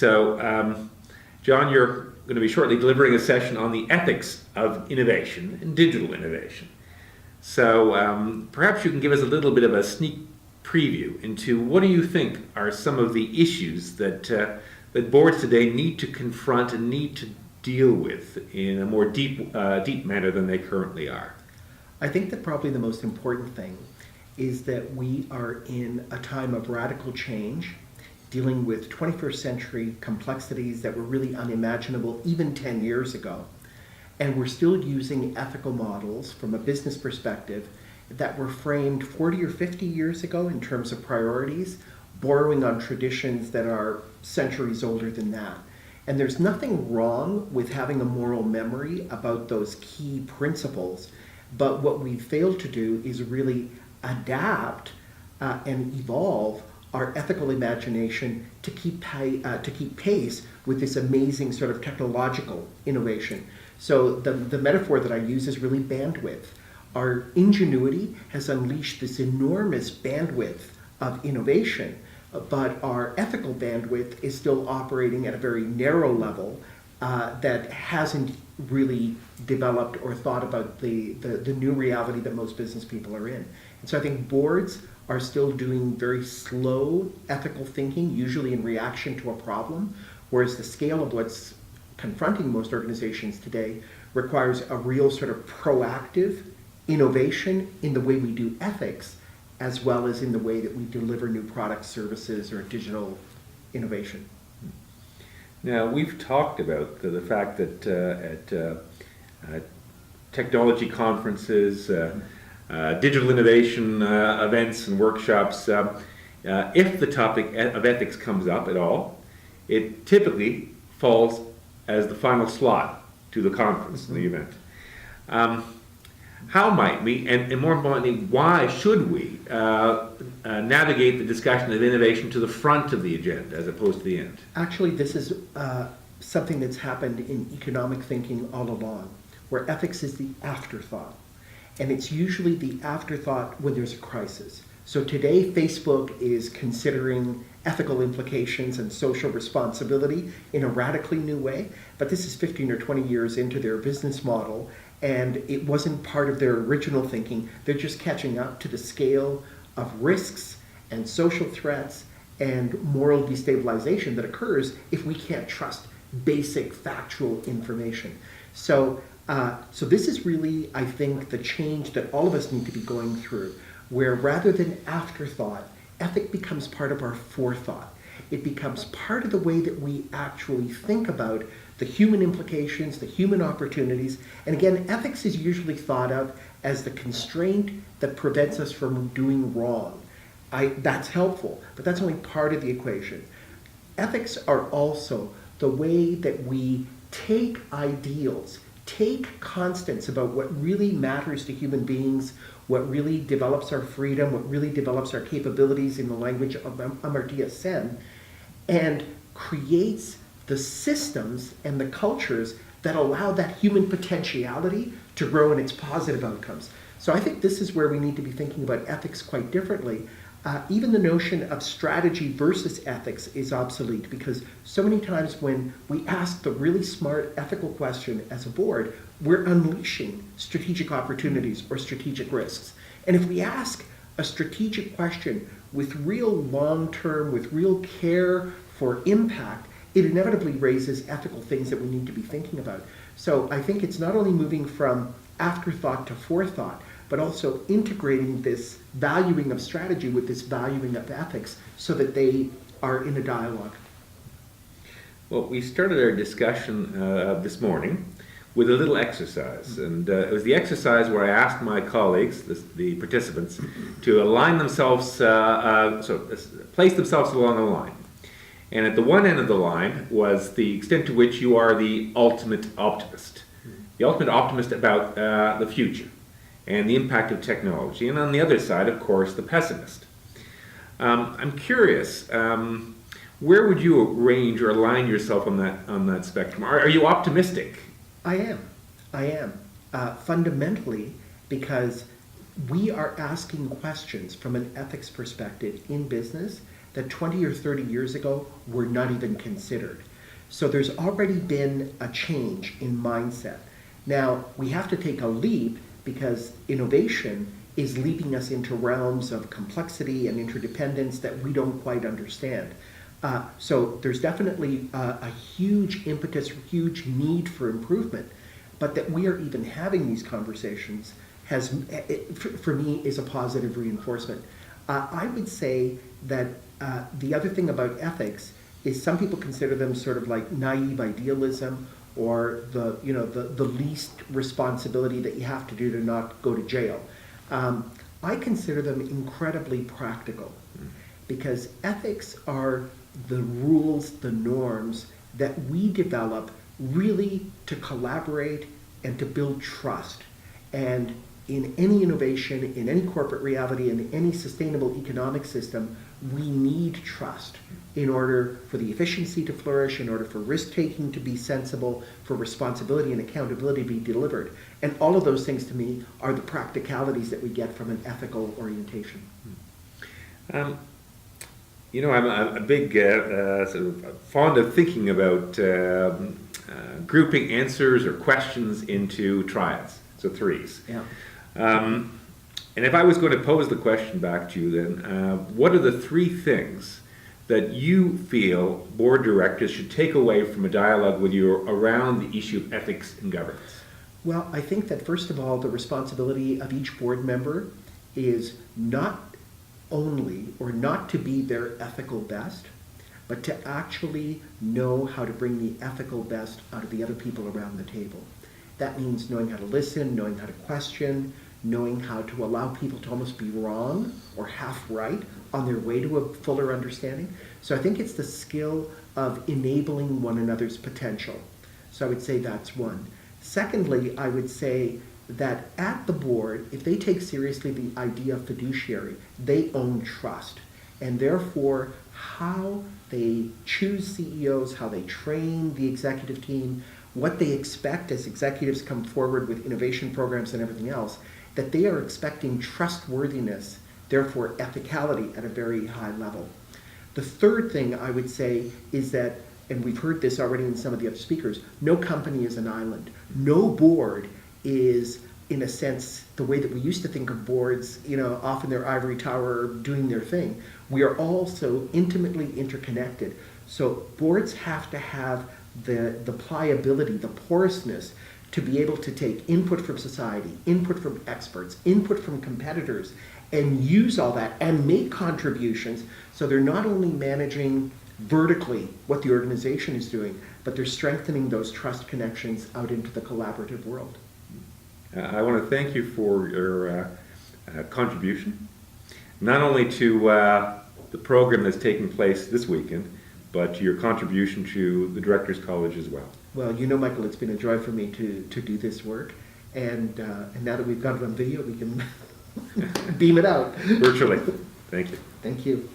So, John, you're going to be shortly delivering a session on the ethics of innovation and digital innovation. So, perhaps you can give us a little bit of a sneak preview into what do you think are some of the issues that boards today need to confront and need to deal with in a more deep manner than they currently are? I think that probably the most important thing is that we are in a time of radical change, dealing with 21st century complexities that were really unimaginable even 10 years ago. And we're still using ethical models from a business perspective that were framed 40 or 50 years ago in terms of priorities, borrowing on traditions that are centuries older than that. And there's nothing wrong with having a moral memory about those key principles, but what we failed to do is really adapt and evolve our ethical imagination to keep pace with this amazing sort of technological innovation. So the metaphor that I use is really bandwidth. Our ingenuity has unleashed this enormous bandwidth of innovation, but our ethical bandwidth is still operating at a very narrow level that hasn't really developed or thought about the new reality that most business people are in. And so I think boards are still doing very slow ethical thinking, usually in reaction to a problem, whereas the scale of what's confronting most organizations today requires a real sort of proactive innovation in the way we do ethics, as well as in the way that we deliver new products, services, or digital innovation. Now, we've talked about the fact that at technology conferences, digital innovation events and workshops, if the topic of ethics comes up at all, it typically falls as the final slot to the conference, the event. How might we, and more importantly, why should we navigate the discussion of innovation to the front of the agenda as opposed to the end? Actually, this is something that's happened in economic thinking all along, where ethics is the afterthought. And it's usually the afterthought when there's a crisis. So today, Facebook is considering ethical implications and social responsibility in a radically new way, but this is 15 or 20 years into their business model, and it wasn't part of their original thinking. They're just catching up to the scale of risks and social threats and moral destabilization that occurs if we can't trust basic factual information. So this is really, I think, the change that all of us need to be going through, where rather than afterthought, ethic becomes part of our forethought. It becomes part of the way that we actually think about the human implications, the human opportunities. And again, ethics is usually thought of as the constraint that prevents us from doing wrong. That's helpful, but that's only part of the equation. Ethics are also the way that we take ideals, take constants about what really matters to human beings, what really develops our freedom, what really develops our capabilities in the language of Amartya Sen, and creates the systems and the cultures that allow that human potentiality to grow in its positive outcomes. So I think this is where we need to be thinking about ethics quite differently. Even the notion of strategy versus ethics is obsolete, because so many times when we ask the really smart ethical question as a board, we're unleashing strategic opportunities or strategic risks. And if we ask a strategic question with real long-term, with real care for impact, it inevitably raises ethical things that we need to be thinking about. So I think it's not only moving from afterthought to forethought, but also integrating this valuing of strategy with this valuing of ethics so that they are in a dialogue. Well, we started our discussion this morning with a little exercise, and it was the exercise where I asked my colleagues, the participants, to align themselves, place themselves along a line. And at the one end of the line was the extent to which you are the ultimate optimist about the future and the impact of technology. And on the other side, of course, the pessimist. I'm curious, where would you arrange or align yourself on that spectrum? Are you optimistic? I am. Fundamentally, because we are asking questions from an ethics perspective in business that 20 or 30 years ago were not even considered. So there's already been a change in mindset. Now, we have to take a leap because innovation is leaping us into realms of complexity and interdependence that we don't quite understand. So there's definitely a huge impetus, huge need for improvement, but that we are even having these conversations has, for me, is a positive reinforcement. I would say that the other thing about ethics is some people consider them sort of like naive idealism or the least responsibility that you have to do to not go to jail. I consider them incredibly practical because ethics are the rules, the norms that we develop really to collaborate and to build trust. And in any innovation, in any corporate reality, in any sustainable economic system, we need trust in order for the efficiency to flourish, in order for risk-taking to be sensible, for responsibility and accountability to be delivered. And all of those things, to me, are the practicalities that we get from an ethical orientation. I'm a big sort of fond of thinking about grouping answers or questions into triads, so threes. Yeah. And if I was going to pose the question back to you then, what are the three things that you feel board directors should take away from a dialogue with you around the issue of ethics in governance? Well, I think that first of all, the responsibility of each board member is not only or not to be their ethical best, but to actually know how to bring the ethical best out of the other people around the table. That means knowing how to listen, knowing how to question, knowing how to allow people to almost be wrong or half right on their way to a fuller understanding. So I think it's the skill of enabling one another's potential. So I would say that's one. Secondly, I would say that at the board, if they take seriously the idea of fiduciary, they own trust. And therefore, how they choose CEOs, how they train the executive team, what they expect as executives come forward with innovation programs and everything else, that they are expecting trustworthiness, therefore ethicality at a very high level. The third thing I would say is that, and we've heard this already in some of the other speakers, no company is an island. No board is, in a sense, the way that we used to think of boards, off in their ivory tower doing their thing. We are all so intimately interconnected. So boards have to have the pliability, the porousness to be able to take input from society, input from experts, input from competitors, and use all that and make contributions. So they're not only managing vertically what the organization is doing, but they're strengthening those trust connections out into the collaborative world. I want to thank you for your contribution, not only to the program that's taking place this weekend, but to your contribution to the Directors College as well. Well, Michael, it's been a joy for me to do this work, and now that we've got it on video, we can beam it out. Virtually. Thank you. Thank you.